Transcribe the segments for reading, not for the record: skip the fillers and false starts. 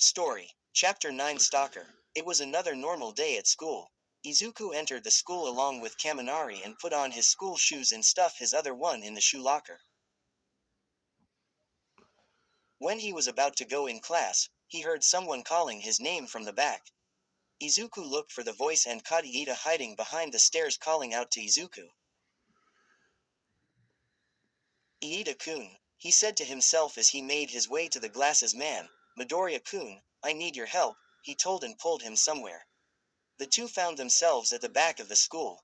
Story. Chapter 9 Stalker. It was another normal day at school. Izuku entered the school along with Kaminari and put on his school shoes and stuffed his other one in the shoe locker. When he was about to go in class, he heard someone calling his name from the back. Izuku looked for the voice and caught Iida hiding behind the stairs calling out to Izuku. Iida-kun, he said to himself as he made his way to the glasses man. Midoriya-kun, I need your help, he told and pulled him somewhere. The two found themselves at the back of the school.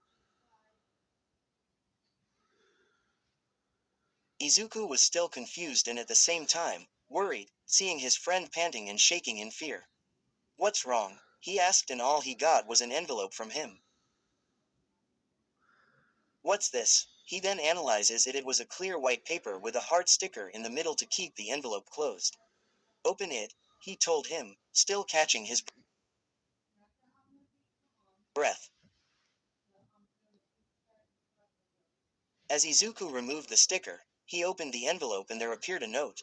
Izuku was still confused and at the same time, worried, seeing his friend panting and shaking in fear. What's wrong? He asked and all he got was an envelope from him. What's this? He then analyzes it. It was a clear white paper with a heart sticker in the middle to keep the envelope closed. Open it, he told him, still catching his breath. As Izuku removed the sticker, he opened the envelope and there appeared a note.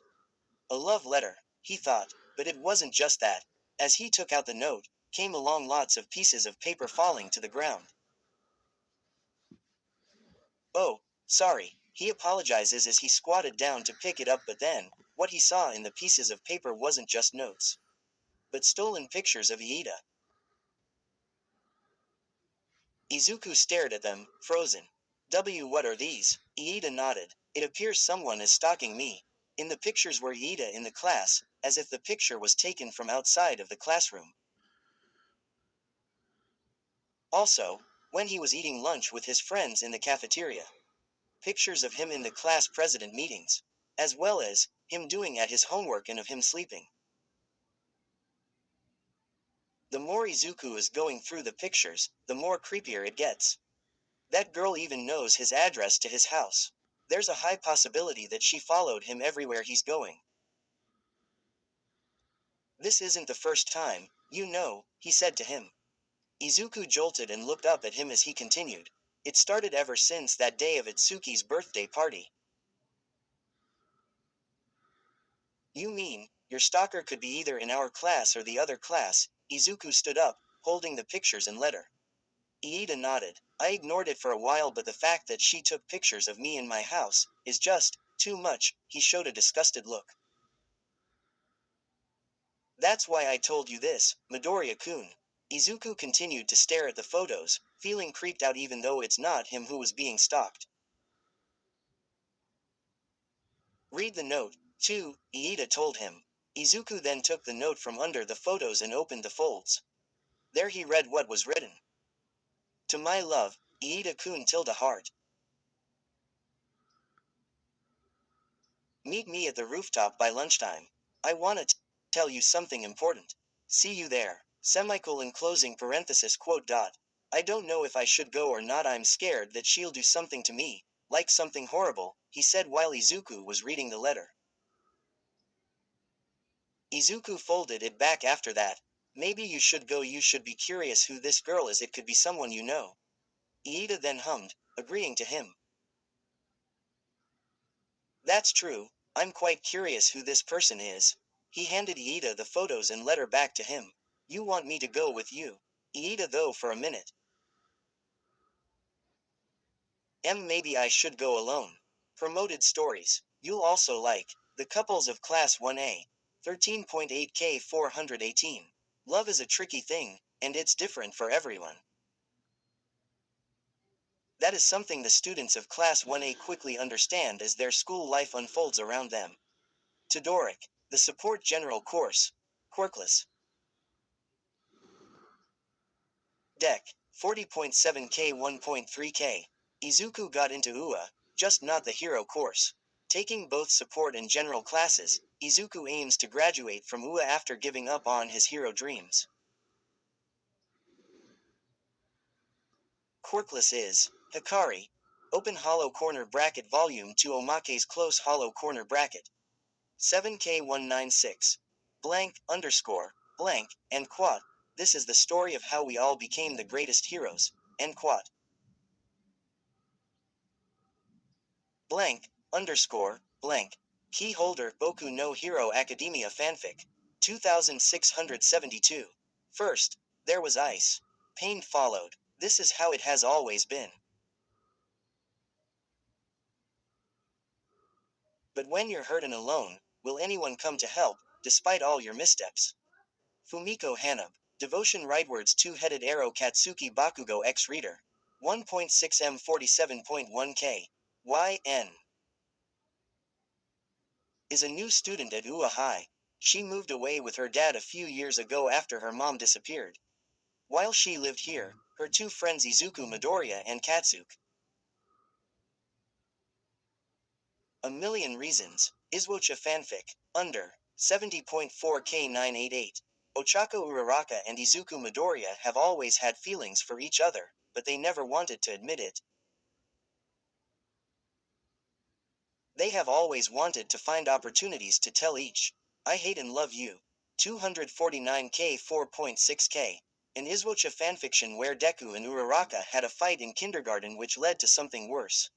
A love letter, he thought, but it wasn't just that. As he took out the note, came along lots of pieces of paper falling to the ground. Oh, sorry, he apologizes as he squatted down to pick it up, but then, what he saw in the pieces of paper wasn't just notes, but stolen pictures of Iida. Izuku stared at them, frozen. What are these? Iida nodded. It appears someone is stalking me. In the pictures were Iida in the class, as if the picture was taken from outside of the classroom. Also, when he was eating lunch with his friends in the cafeteria. Pictures of him in the class president meetings, as well as him doing at his homework and of him sleeping. The more Izuku is going through the pictures, the more creepier it gets. That girl even knows his address to his house. There's a high possibility that she followed him everywhere he's going. This isn't the first time, you know, he said to him. Izuku jolted and looked up at him as he continued. It started ever since that day of Itsuki's birthday party. You mean, your stalker could be either in our class or the other class? Izuku stood up, holding the pictures and letter. Iida nodded. I ignored it for a while, but the fact that she took pictures of me in my house is just too much. He showed a disgusted look. That's why I told you this, Midoriya-kun. Izuku continued to stare at the photos, feeling creeped out even though it's not him who was being stalked. Read the note, too, Iida told him. Izuku then took the note from under the photos and opened the folds. There he read what was written. To my love, Iida-kun tilde heart. Meet me at the rooftop by lunchtime. I wanna tell you something important. See you there. Semicolon closing parenthesis quote dot. I don't know if I should go or not. I'm scared that she'll do something to me, like something horrible, he said while Izuku was reading the letter. Izuku folded it back after that. Maybe you should go. You should be curious who this girl is. It could be someone you know. Iida then hummed, agreeing to him. That's true, I'm quite curious who this person is. He handed Iida the photos and letter back to him. You want me to go with you? Iida though for a minute. Maybe I should go alone. Promoted stories. You'll also like. The Couples of Class 1A. 13.8K 418. Love is a tricky thing, and it's different for everyone. That is something the students of Class 1A quickly understand as their school life unfolds around them. Todoric. The Support General Course. Quirkless. Deck. 40.7K 1.3K. Izuku got into UA, just not the hero course. Taking both support and general classes, Izuku aims to graduate from UA after giving up on his hero dreams. Quirkless is Hikari. Open hollow corner bracket volume 2 Omake's close hollow corner bracket. 7K196. Blank, underscore, blank, and quote. This is the story of how we all became the greatest heroes, end quote. Blank, underscore, blank. Key holder Boku no Hero Academia fanfic. 2672. First, there was ice. Pain followed. This is how it has always been. But when you're hurt and alone, will anyone come to help, despite all your missteps? Fumiko Hanab. Devotion Rightwards Two-Headed Arrow Katsuki Bakugo X Reader. 1.6M 47.1K. YN. Is a new student at UA High. She moved away with her dad a few years ago after her mom disappeared. While she lived here, her two friends Izuku Midoriya and Katsuki. A Million Reasons. Izwocha Fanfic. Under. 70.4K988. Ochako Uraraka and Izuku Midoriya have always had feelings for each other, but they never wanted to admit it. They have always wanted to find opportunities to tell each. I hate and love you. 249K 4.6K. An Izwocha fanfiction where Deku and Uraraka had a fight in kindergarten which led to something worse.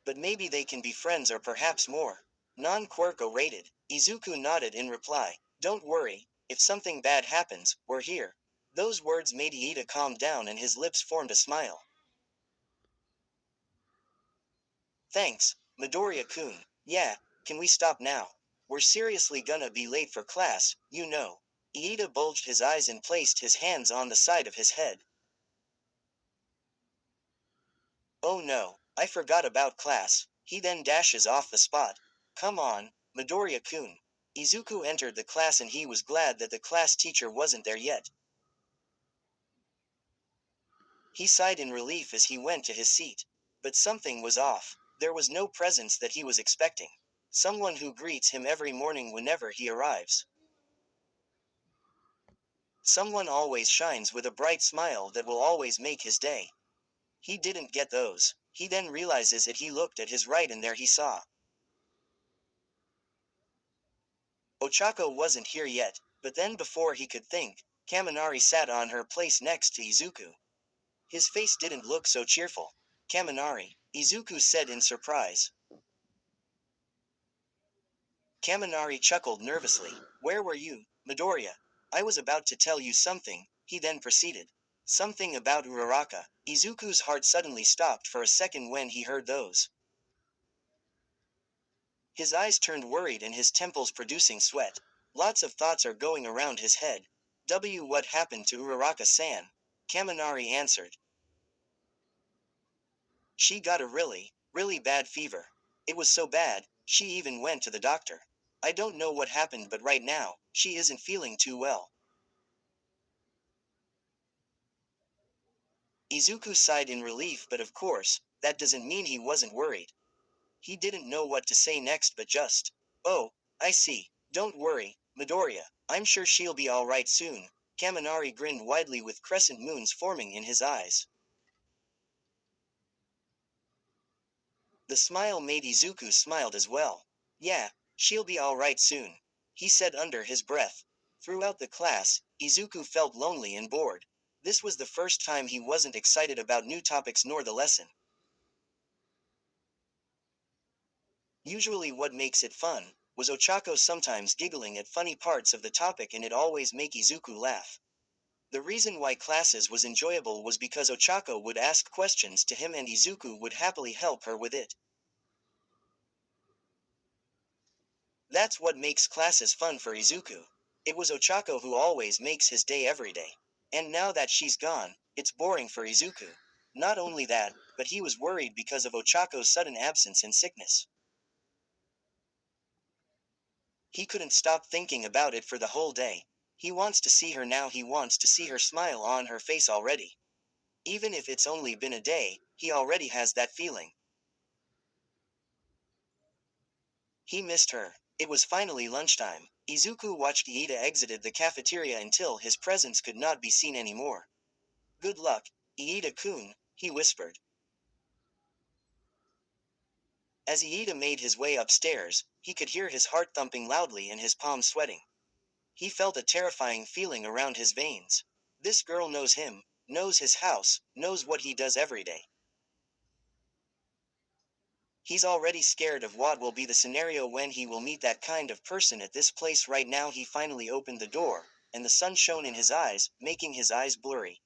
But maybe they can be friends or perhaps more. Non-Quirko rated. Izuku nodded in reply. Don't worry, if something bad happens, we're here. Those words made Iida calm down and his lips formed a smile. Thanks, Midoriya-kun. Yeah, can we stop now? We're seriously gonna be late for class, you know. Iida bulged his eyes and placed his hands on the side of his head. Oh no, I forgot about class. He then dashes off the spot. Come on, Midoriya-kun. Izuku entered the class and he was glad that the class teacher wasn't there yet. He sighed in relief as he went to his seat. But something was off. There was no presence that he was expecting. Someone who greets him every morning whenever he arrives. Someone always shines with a bright smile that will always make his day. He didn't get those. He then realizes that he looked at his right and there he saw. Ochako wasn't here yet, but then before he could think, Kaminari sat on her place next to Izuku. His face didn't look so cheerful. Kaminari, Izuku said in surprise. Kaminari chuckled nervously. Where were you, Midoriya? I was about to tell you something, he then proceeded. Something about Uraraka. Izuku's heart suddenly stopped for a second when he heard those. His eyes turned worried and his temples producing sweat. Lots of thoughts are going around his head. What happened to Uraraka-san? Kaminari answered. She got a really, really bad fever. It was so bad, she even went to the doctor. I don't know what happened but right now, she isn't feeling too well. Izuku sighed in relief but of course, that doesn't mean he wasn't worried. He didn't know what to say next but just, oh, I see, don't worry, Midoriya, I'm sure she'll be alright soon. Kaminari grinned widely with crescent moons forming in his eyes. The smile made Izuku smiled as well. Yeah, she'll be alright soon, he said under his breath. Throughout the class, Izuku felt lonely and bored. This was the first time he wasn't excited about new topics nor the lesson. Usually what makes it fun was Ochako sometimes giggling at funny parts of the topic and it always make Izuku laugh. The reason why classes was enjoyable was because Ochako would ask questions to him and Izuku would happily help her with it. That's what makes classes fun for Izuku. It was Ochako who always makes his day every day. And now that she's gone, it's boring for Izuku. Not only that, but he was worried because of Ochako's sudden absence and sickness. He couldn't stop thinking about it for the whole day. He wants to see her now, he wants to see her smile on her face already. Even if it's only been a day, he already has that feeling. He missed her. It was finally lunchtime. Izuku watched Iida exited the cafeteria until his presence could not be seen anymore. Good luck, Iida-kun, he whispered. As Iida made his way upstairs, he could hear his heart thumping loudly and his palms sweating. He felt a terrifying feeling around his veins. This girl knows him, knows his house, knows what he does every day. He's already scared of what will be the scenario when he will meet that kind of person at this place right now. He finally opened the door, and the sun shone in his eyes, making his eyes blurry.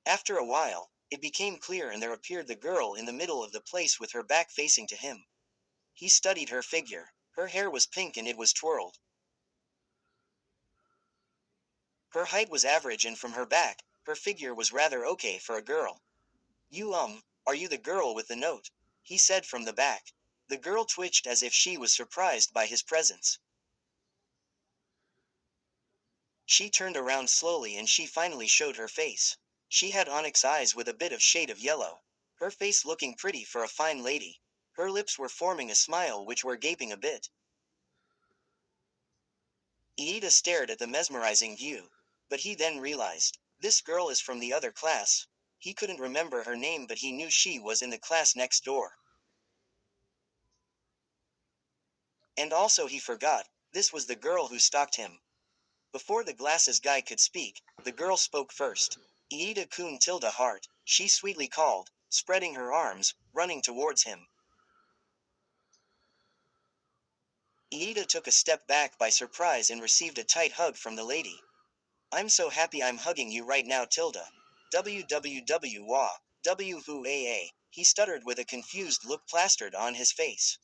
After a while, it became clear and there appeared the girl in the middle of the place with her back facing to him. He studied her figure. Her hair was pink and it was twirled. Her height was average and from her back, her figure was rather okay for a girl. Are you the girl with the note? He said from the back. The girl twitched as if she was surprised by his presence. She turned around slowly and she finally showed her face. She had onyx eyes with a bit of shade of yellow. Her face looking pretty for a fine lady. Her lips were forming a smile which were gaping a bit. Iida stared at the mesmerizing view. But he then realized, this girl is from the other class. He couldn't remember her name but he knew she was in the class next door. And also he forgot, this was the girl who stalked him. Before the glasses guy could speak, the girl spoke first. Iida-kun tilde heart, she sweetly called, spreading her arms, running towards him. Iida took a step back by surprise and received a tight hug from the lady. I'm so happy I'm hugging you right now tilde. Www wah, wwaa, he stuttered with a confused look plastered on his face.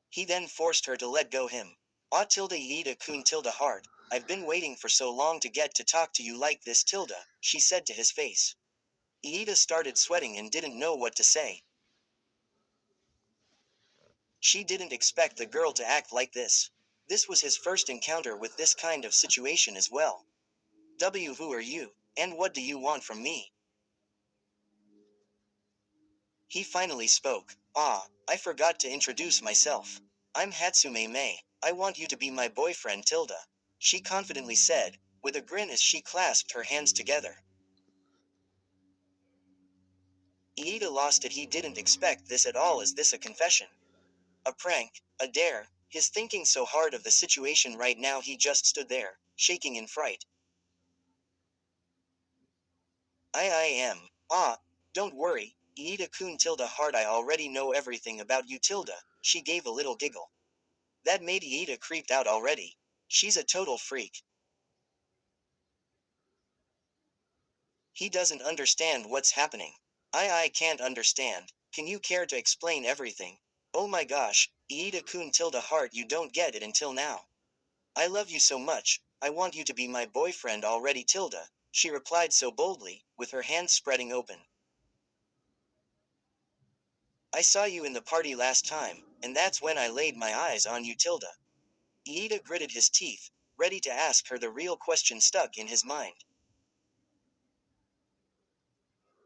He then forced her to let go him. Ah tilde Iida-kun tilde heart, I've been waiting for so long to get to talk to you like this tilde, she said to his face. Iida started sweating and didn't know what to say. She didn't expect the girl to act like this. This was his first encounter with this kind of situation as well. Who are you, and what do you want from me? He finally spoke. I forgot to introduce myself. I'm Hatsume Mei. I want you to be my boyfriend tilde. She confidently said, with a grin as she clasped her hands together. Iida lost it. He didn't expect this at all. Is this a confession? A prank? A dare? His thinking so hard of the situation right now he just stood there, shaking in fright. I am. Don't worry, Iida-kun tilde heart I already know everything about you tilde, she gave a little giggle. That made Iida creeped out already. She's a total freak. He doesn't understand what's happening. I can't understand. Can you care to explain everything? Oh my gosh, Iida-kun tilde heart you don't get it until now. I love you so much, I want you to be my boyfriend already tilde, she replied so boldly, with her hands spreading open. I saw you in the party last time, and that's when I laid my eyes on you tilde. Iida gritted his teeth, ready to ask her the real question stuck in his mind.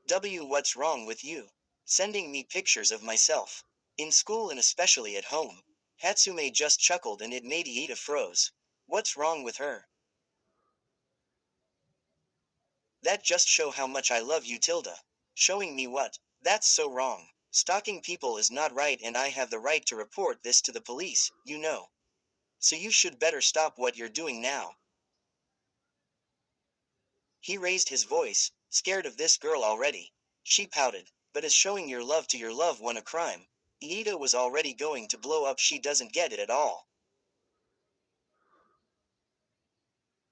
What's wrong with you? Sending me pictures of myself. In school and especially at home. Hatsume just chuckled and it made Iida froze. What's wrong with her? That just show how much I love you tilde. Showing me what? That's so wrong. Stalking people is not right and I have the right to report this to the police, you know. So you should better stop what you're doing now. He raised his voice, scared of this girl already. She pouted. But is showing your love to your loved one a crime? Iida was already going to blow up. She doesn't get it at all.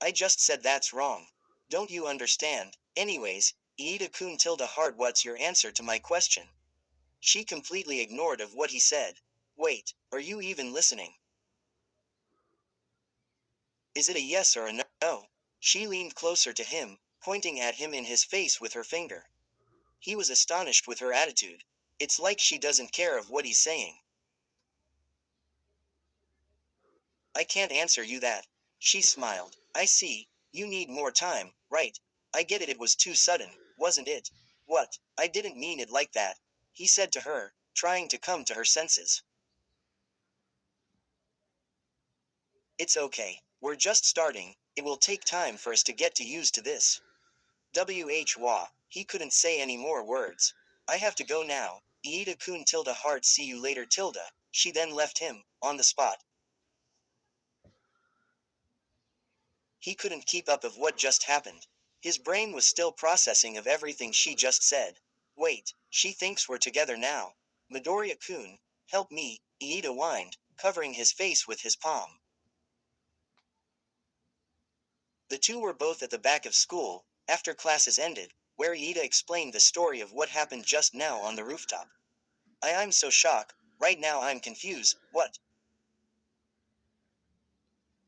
I just said that's wrong. Don't you understand? Anyways, Iida-kun tilde heart what's your answer to my question? She completely ignored of what he said. Wait, are you even listening? Is it a yes or a no? She leaned closer to him, pointing at him in his face with her finger. He was astonished with her attitude. It's like she doesn't care of what he's saying. I can't answer you that. She smiled. I see, you need more time, right? I get it, it was too sudden, wasn't it? What? I didn't mean it like that, he said to her, trying to come to her senses. It's okay, we're just starting, it will take time for us to get to used to this. Wha, he couldn't say any more words. I have to go now, Iida-kun tilde heart see you later tilde, she then left him, on the spot. He couldn't keep up of what just happened. His brain was still processing of everything she just said. Wait, she thinks we're together now. Midoriya-kun, help me, Iida whined, covering his face with his palm. The two were both at the back of school, after classes ended, where Iida explained the story of what happened just now on the rooftop. I'm so shocked, right now I'm confused, what?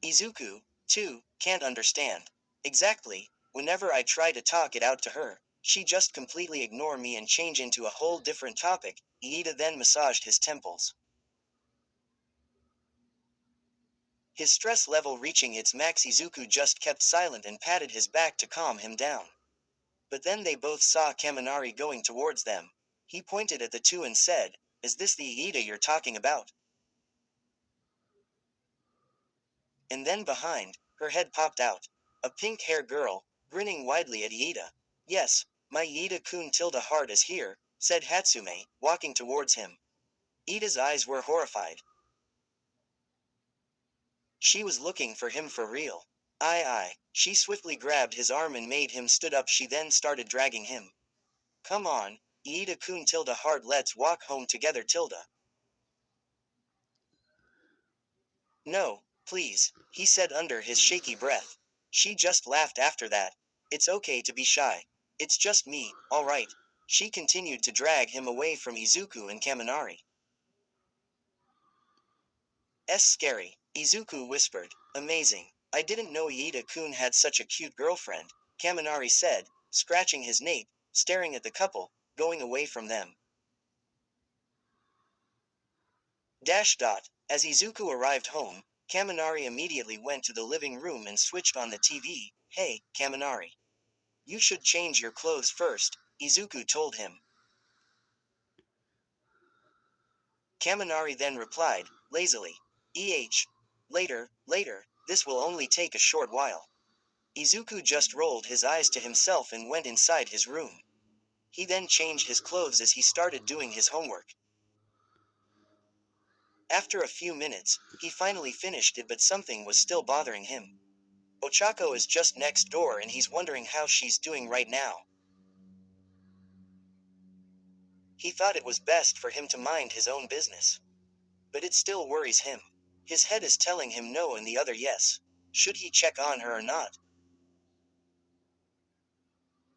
Izuku, too, can't understand. Exactly, whenever I try to talk it out to her, she just completely ignore me and change into a whole different topic. Iida then massaged his temples. His stress level reaching its max, Izuku just kept silent and patted his back to calm him down. But then they both saw Kaminari going towards them. He pointed at the two and said, "Is this the Iida you're talking about?" And then behind, her head popped out. A pink-haired girl, grinning widely at Iida. "Yes, my Iida-kun tilde heart is here," said Hatsume, walking towards him. Iida's eyes were horrified. She was looking for him for real. Aye. She swiftly grabbed his arm and made him stood up. She then started dragging him. "Come on, Iida-kun tilde heart, let's walk home together tilde." "No, please," he said under his shaky breath. She just laughed after that. "It's okay to be shy. It's just me, alright." She continued to drag him away from Izuku and Kaminari. Scary," Izuku whispered. "Amazing. I didn't know Iida-kun had such a cute girlfriend," Kaminari said, scratching his nape, staring at the couple, going away from them. As Izuku arrived home, Kaminari immediately went to the living room and switched on the TV. "Hey, Kaminari. You should change your clothes first," Izuku told him. Kaminari then replied, lazily, Later, this will only take a short while." Izuku just rolled his eyes to himself and went inside his room. He then changed his clothes as he started doing his homework. After a few minutes, he finally finished it, but something was still bothering him. Ochako is just next door and he's wondering how she's doing right now. He thought it was best for him to mind his own business. But it still worries him. His head is telling him no and the other yes. Should he check on her or not?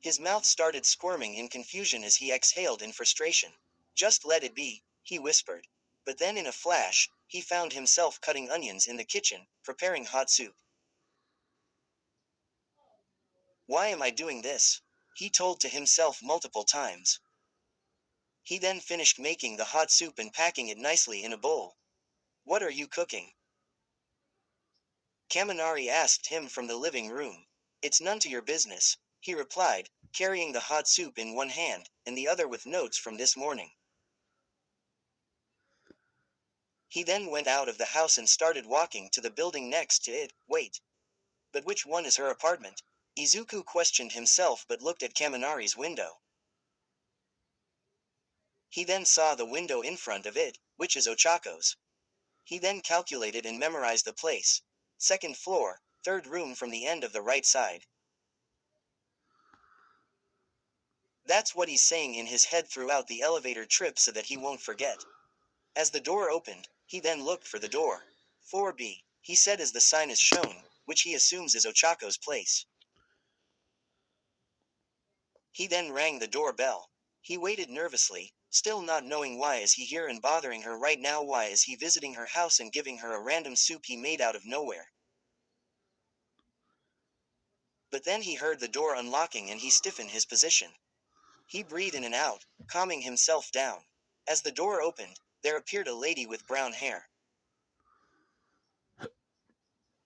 His mouth started squirming in confusion as he exhaled in frustration. "Just let it be," he whispered. But then in a flash, he found himself cutting onions in the kitchen, preparing hot soup. "Why am I doing this?" he told to himself multiple times. He then finished making the hot soup and packing it nicely in a bowl. "What are you cooking?" Kaminari asked him from the living room. "It's none to your business," he replied, carrying the hot soup in one hand, and the other with notes from this morning. He then went out of the house and started walking to the building next to it. "Wait. But which one is her apartment?" Izuku questioned himself but looked at Kaminari's window. He then saw the window in front of it, which is Ochako's. He then calculated and memorized the place. Second floor, third room from the end of the right side. That's what he's saying in his head throughout the elevator trip so that he won't forget. As the door opened, he then looked for the door. 4B, he said as the sign is shown, which he assumes is Ochako's place. He then rang the doorbell. He waited nervously, still not knowing why is he here and bothering her right now, why is he visiting her house and giving her a random soup he made out of nowhere. But then he heard the door unlocking and he stiffened his position. He breathed in and out, calming himself down. As the door opened, there appeared a lady with brown hair.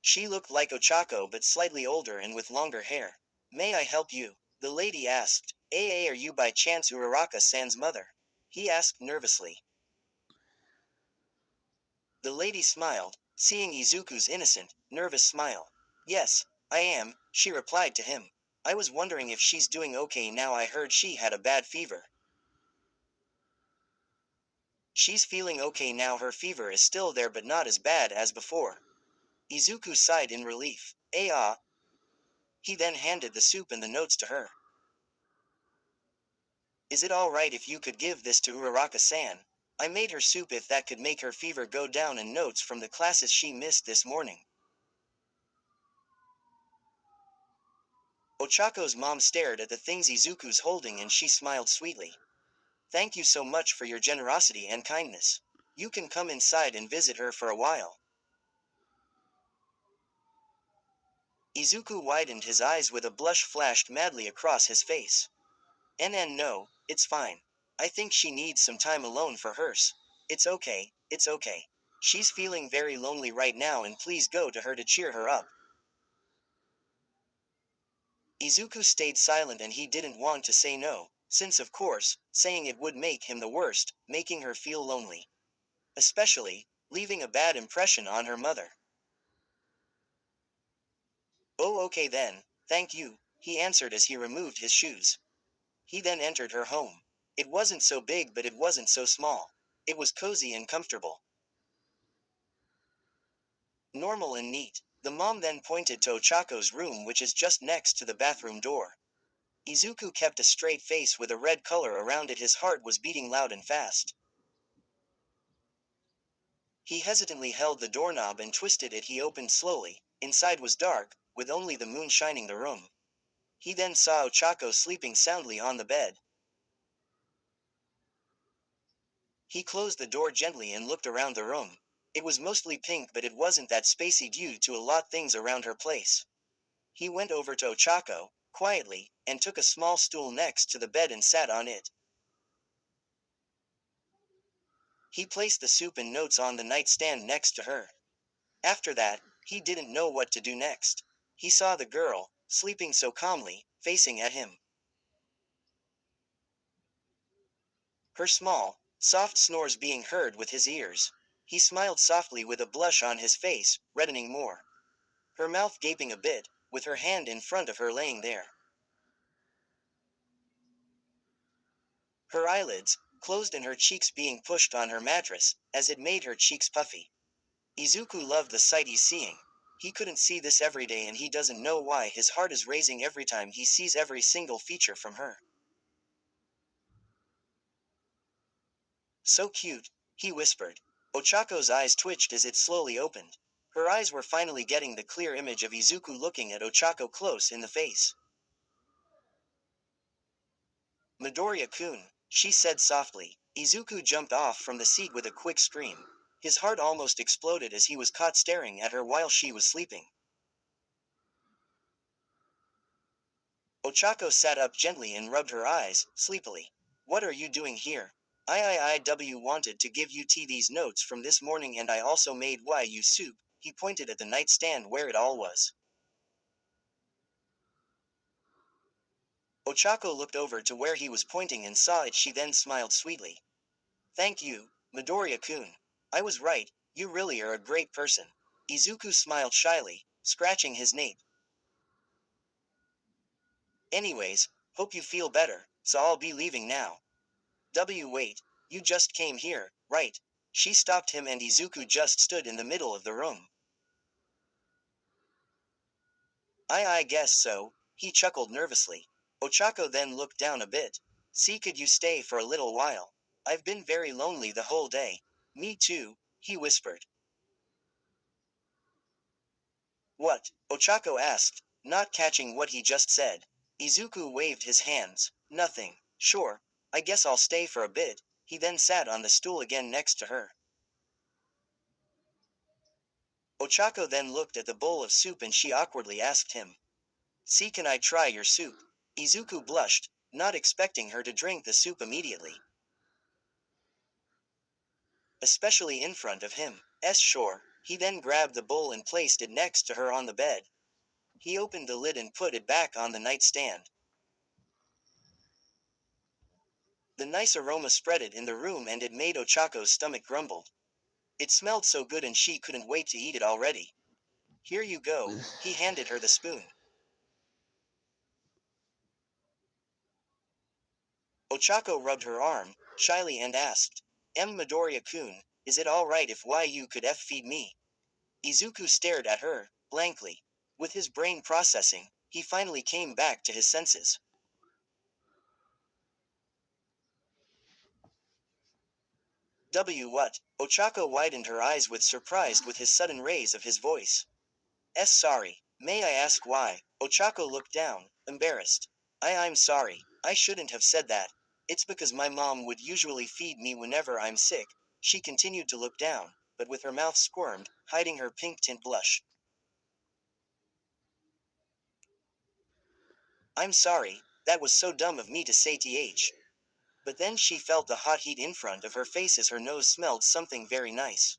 She looked like Ochako but slightly older and with longer hair. "May I help you?" the lady asked. Are you by chance Uraraka-san's mother?" he asked nervously. The lady smiled, seeing Izuku's innocent, nervous smile. "Yes, I am," she replied to him. "I was wondering if she's doing okay now. I heard she had a bad fever." "She's feeling okay now. Her fever is still there but not as bad as before." Izuku sighed in relief. He then handed the soup and the notes to her. Is it alright if you could give this to Uraraka-san? I made her soup if that could make her fever go down, and notes from the classes she missed this morning. Ochako's mom stared at the things Izuku's holding and she smiled sweetly. Thank you so much for your generosity and kindness. You can come inside and visit her for a while. Izuku widened his eyes with a blush flashed madly across his face. No, it's fine. I think she needs some time alone for hers. It's okay, it's okay. She's feeling very lonely right now, and please go to her to cheer her up. Izuku stayed silent, and he didn't want to say no, since of course, saying it would make him the worst, making her feel lonely. Especially, leaving a bad impression on her mother. Oh, okay then, thank you, he answered as he removed his shoes. He then entered her home. It wasn't so big, but it wasn't so small. It was cozy and comfortable. Normal and neat. The mom then pointed to Ochako's room, which is just next to the bathroom door. Izuku kept a straight face with a red color around it. His heart was beating loud and fast. He hesitantly held the doorknob and twisted it. He opened slowly. Inside was dark, with only the moon shining the room. He then saw Ochako sleeping soundly on the bed. He closed the door gently and looked around the room. It was mostly pink, but it wasn't that spacey due to a lot things around her place. He went over to Ochako, quietly, and took a small stool next to the bed and sat on it. He placed the soup and notes on the nightstand next to her. After that, he didn't know what to do next. He saw the girl, sleeping so calmly, facing at him. Her small, soft snores being heard with his ears. He smiled softly with a blush on his face, reddening more. Her mouth gaping a bit, with her hand in front of her laying there. Her eyelids, closed and her cheeks being pushed on her mattress, as it made her cheeks puffy. Izuku loved the sight he's seeing. He couldn't see this every day, and he doesn't know why his heart is racing every time he sees every single feature from her. So cute, he whispered. Ochako's eyes twitched as it slowly opened. Her eyes were finally getting the clear image of Izuku looking at Ochako close in the face. Midoriya-kun, she said softly. Izuku jumped off from the seat with a quick scream. His heart almost exploded as he was caught staring at her while she was sleeping. Ochako sat up gently and rubbed her eyes, sleepily. What are you doing here? I wanted to give you these notes from this morning, and I also made you soup. He pointed at the nightstand where it all was. Ochako looked over to where he was pointing and saw it. She then smiled sweetly. Thank you, Midoriya-kun. I was right, you really are a great person. Izuku smiled shyly, scratching his nape. Anyways, hope you feel better, so I'll be leaving now. Wait, you just came here, right? She stopped him, and Izuku just stood in the middle of the room. I guess so, he chuckled nervously. Ochako then looked down a bit. See, could you stay for a little while? I've been very lonely the whole day. Me too, he whispered. What? Ochako asked, not catching what he just said. Izuku waved his hands. Nothing. Sure, I guess I'll stay for a bit. He then sat on the stool again next to her. Ochako then looked at the bowl of soup and she awkwardly asked him. See, can I try your soup? Izuku blushed, not expecting her to drink the soup immediately. Especially in front of him. Sure. He then grabbed the bowl and placed it next to her on the bed. He opened the lid and put it back on the nightstand. The nice aroma spreaded in the room and it made Ochako's stomach grumble. It smelled so good and she couldn't wait to eat it already. Here you go, he handed her the spoon. Ochako rubbed her arm, shyly, and asked, Midoriya-kun, is it alright if you could feed me? Izuku stared at her, blankly. With his brain processing, he finally came back to his senses. What? Ochako widened her eyes with surprise with his sudden raise of his voice. Sorry. May I ask why? Ochako looked down, embarrassed. I'm sorry. I shouldn't have said that. It's because my mom would usually feed me whenever I'm sick. She continued to look down, but with her mouth squirmed, hiding her pink tint blush. I'm sorry, that was so dumb of me to say th. But then she felt the hot heat in front of her face as her nose smelled something very nice.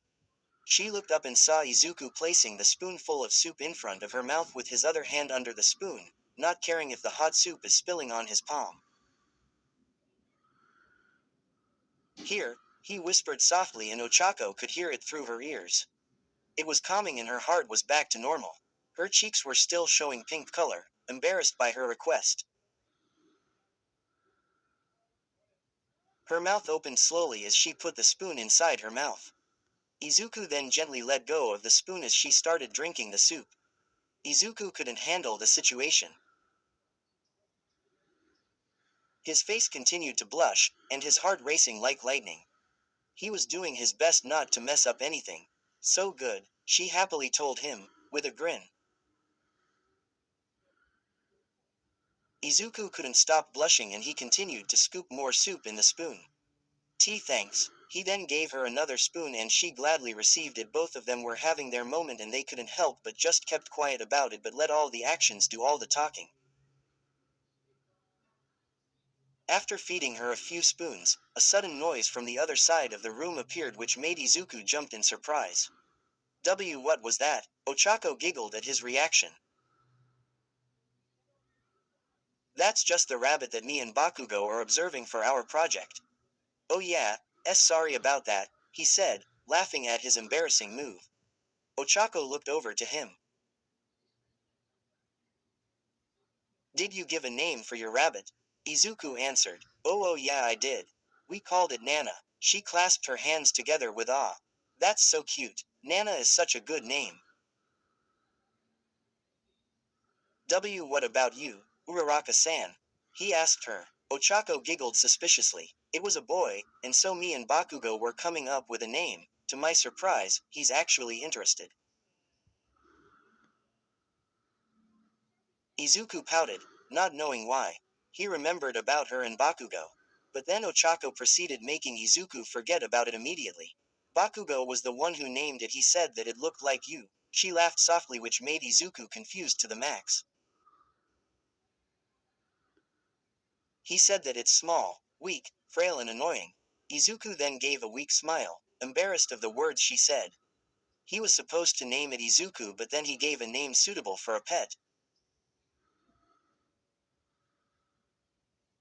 She looked up and saw Izuku placing the spoonful of soup in front of her mouth with his other hand under the spoon, not caring if the hot soup is spilling on his palm. Here, he whispered softly and Ochako could hear it through her ears. It was calming and her heart was back to normal. Her cheeks were still showing pink color, embarrassed by her request. Her mouth opened slowly as she put the spoon inside her mouth. Izuku then gently let go of the spoon as she started drinking the soup. Izuku couldn't handle the situation. His face continued to blush, and his heart racing like lightning. He was doing his best not to mess up anything. So good, she happily told him, with a grin. Izuku couldn't stop blushing and he continued to scoop more soup in the spoon. Thanks. He then gave her another spoon and she gladly received it. Both of them were having their moment and they couldn't help but just kept quiet about it but let all the actions do all the talking. After feeding her a few spoons, a sudden noise from the other side of the room appeared which made Izuku jump in surprise. What was that? Ochako giggled at his reaction. That's just the rabbit that me and Bakugo are observing for our project. Oh yeah, sorry about that, he said, laughing at his embarrassing move. Ochako looked over to him. Did you give a name for your rabbit? Izuku answered. Oh yeah I did. We called it Nana. She clasped her hands together with awe. That's so cute. Nana is such a good name. What about you, Uraraka-san? He asked her. Ochako giggled suspiciously. It was a boy, and so me and Bakugo were coming up with a name. To my surprise, he's actually interested. Izuku pouted, not knowing why. He remembered about her and Bakugo. But then Ochako proceeded making Izuku forget about it immediately. Bakugo was the one who named it. He said that it looked like you. She laughed softly which made Izuku confused to the max. He said that it's small, weak, frail and annoying. Izuku then gave a weak smile, embarrassed of the words she said. He was supposed to name it Izuku but then he gave a name suitable for a pet.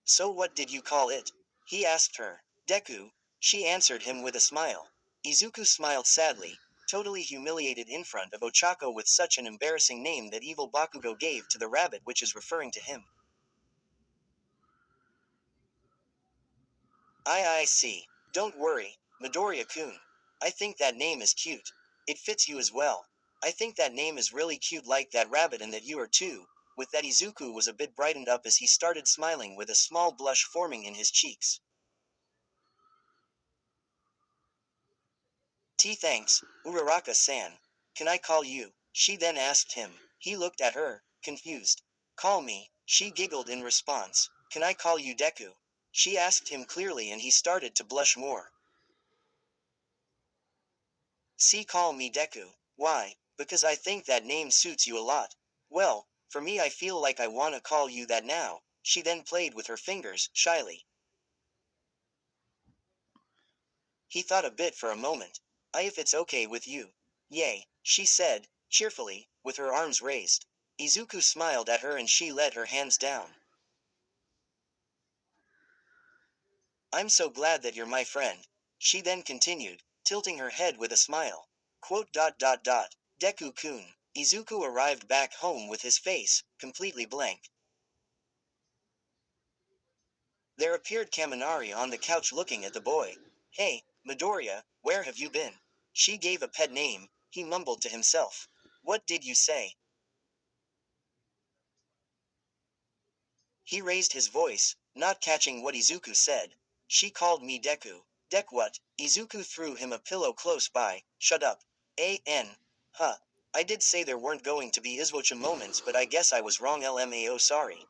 So what did you call it? He asked her. Deku. She answered him with a smile. Izuku smiled sadly, totally humiliated in front of Ochako with such an embarrassing name that evil Bakugo gave to the rabbit which is referring to him. I see. Don't worry, Midoriya-kun. I think that name is cute. It fits you as well. I think that name is really cute like that rabbit and that you are too. With that Izuku was a bit brightened up as he started smiling with a small blush forming in his cheeks. Thanks, Uraraka-san. Can I call you? She then asked him. He looked at her, confused. Call me, she giggled in response. Can I call you Deku? She asked him clearly and he started to blush more. See, call me Deku. Why? Because I think that name suits you a lot. Well, for me I feel like I wanna call you that now. She then played with her fingers, shyly. He thought a bit for a moment. If it's okay with you. Yay, she said, cheerfully, with her arms raised. Izuku smiled at her and she let her hands down. I'm so glad that you're my friend. She then continued, tilting her head with a smile. Deku-kun. Izuku arrived back home with his face completely blank. There appeared Kaminari on the couch looking at the boy. Hey, Midoriya, where have you been? She gave a pet name, he mumbled to himself. What did you say? He raised his voice, not catching what Izuku said. She called me Deku. Dek what? Izuku threw him a pillow close by. Shut up. A.N. Huh. I did say there weren't going to be Izwocha moments, but I guess I was wrong. LMAO, sorry.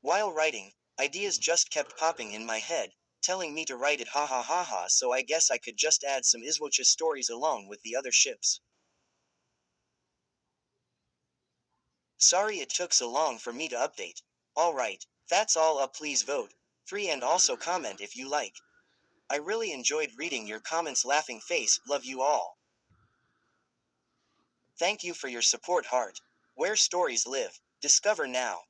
While writing, ideas just kept popping in my head, telling me to write it ha ha ha ha, so I guess I could just add some Izwocha stories along with the other ships. Sorry it took so long for me to update. Alright, that's all up, please vote. 3 and also comment if you like. I really enjoyed reading your comments, laughing face, love you all. Thank you for your support, heart. Where stories live, discover now.